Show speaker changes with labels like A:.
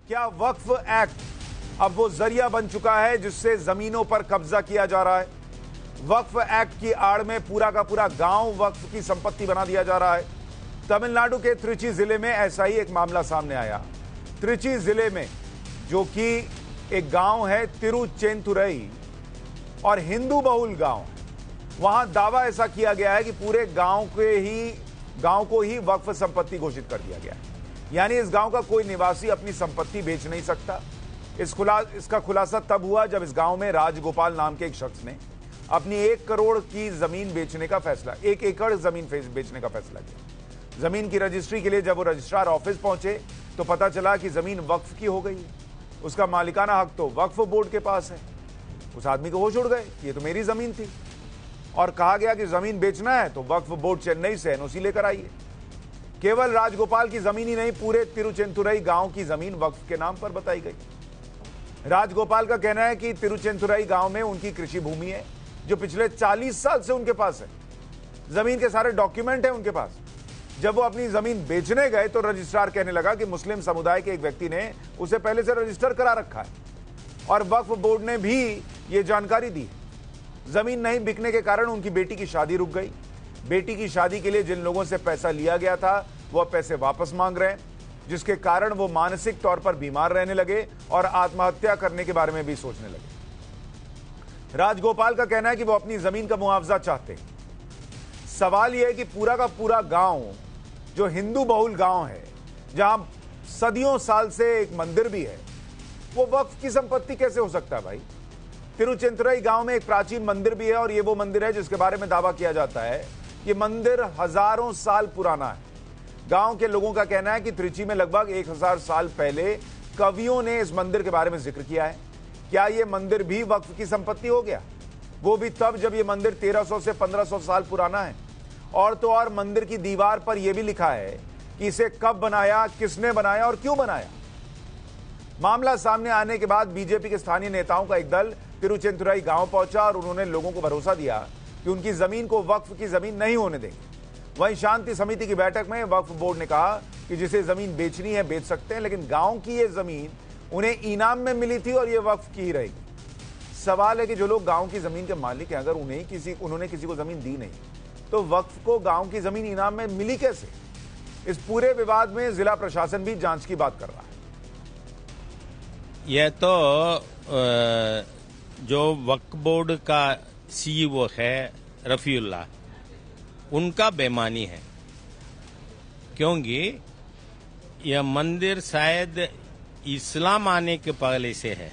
A: क्या वक्फ एक्ट अब वो जरिया बन चुका है जिससे जमीनों पर कब्जा किया जा रहा है? वक्फ एक्ट की आड़ में पूरा का पूरा गांव वक्फ की संपत्ति बना दिया जा रहा है। तमिलनाडु के त्रिची जिले में ऐसा ही एक मामला सामने आया। त्रिची जिले में जो कि एक गांव है तिरुचेंतुरई और हिंदू बहुल गांव, वहां दावा ऐसा किया गया है कि पूरे गांव को ही वक्फ संपत्ति घोषित कर दिया गया है। यानी इस गांव का कोई निवासी अपनी संपत्ति बेच नहीं सकता। इसका खुलासा तब हुआ जब इस गांव में राजगोपाल नाम के एक शख्स ने अपनी 1 करोड़ की जमीन बेचने का फैसला 1 एकड़ जमीन बेचने का फैसला किया। जमीन की रजिस्ट्री के लिए जब वो रजिस्ट्रार ऑफिस पहुंचे तो पता चला कि जमीन वक्फ की हो गई है। उसका मालिकाना हक तो वक्फ बोर्ड के पास है। उस आदमी को होश उड़ गए कि ये तो मेरी जमीन थी और कहा गया कि जमीन बेचना है तो वक्फ बोर्ड चेन्नई से एनओसी लेकर आइए। केवल राजगोपाल की जमीन ही नहीं, पूरे तिरुचेंतुरई गांव की जमीन वक्फ के नाम पर बताई गई। राजगोपाल का कहना है कि तिरुचेंतुरई गांव में उनकी कृषि भूमि है जो पिछले 40 साल से उनके पास है। जमीन के सारे डॉक्यूमेंट है उनके पास। जब वो अपनी जमीन बेचने गए तो रजिस्ट्रार कहने लगा कि मुस्लिम समुदाय के एक व्यक्ति ने उसे पहले से रजिस्टर करा रखा है और वक्फ बोर्ड ने भी ये जानकारी दी। जमीन नहीं बिकने के कारण उनकी बेटी की शादी रुक गई। बेटी की शादी के लिए जिन लोगों से पैसा लिया गया था वह पैसे वापस मांग रहे हैं, जिसके कारण वो मानसिक तौर पर बीमार रहने लगे और आत्महत्या करने के बारे में भी सोचने लगे। राजगोपाल का कहना है कि वो अपनी जमीन का मुआवजा चाहते हैं। सवाल यह है कि पूरा का पूरा गांव जो हिंदू बहुल गांव है, जहां सदियों साल से एक मंदिर भी है, वो वक्फ की संपत्ति कैसे हो सकता है भाई? तिरुचेंतुरई गांव में एक प्राचीन मंदिर भी है और ये वो मंदिर है जिसके बारे में दावा किया जाता है ये मंदिर हजारों साल पुराना है। गांव के लोगों का कहना है कि त्रिची में लगभग 1000 साल पहले कवियों ने इस मंदिर के बारे में जिक्र किया है। क्या यह मंदिर भी वक्फ की संपत्ति हो गया? वो भी तब जब यह मंदिर 1300 से 1500 साल पुराना है। और तो और मंदिर की दीवार पर यह भी लिखा है कि इसे कब बनाया, किसने बनाया और क्यों बनाया। मामला सामने आने के बाद बीजेपी के स्थानीय नेताओं का एक दल तिरुचेंतुरई गांव पहुंचा और उन्होंने लोगों को भरोसा दिया कि उनकी जमीन को वक्फ की जमीन नहीं होने देंगे। वहीं शांति समिति की बैठक में वक्फ बोर्ड ने कहा कि जिसे जमीन बेचनी है बेच सकते हैं, लेकिन गांव की ये जमीन उन्हें इनाम में मिली थी और ये वक्फ की ही रहेगी। सवाल है कि जो लोग गांव की जमीन के मालिक हैं, अगर उन्होंने किसी को जमीन दी नहीं तो वक्फ को गांव की जमीन इनाम में मिली कैसे? इस पूरे विवाद में जिला प्रशासन भी जांच की बात कर रहा है।
B: यह तो जो वक्फ बोर्ड का सीईओ है रफीउल्लाह, उनका बेईमानी है, क्योंकि यह मंदिर शायद इस्लाम आने के पहले से है।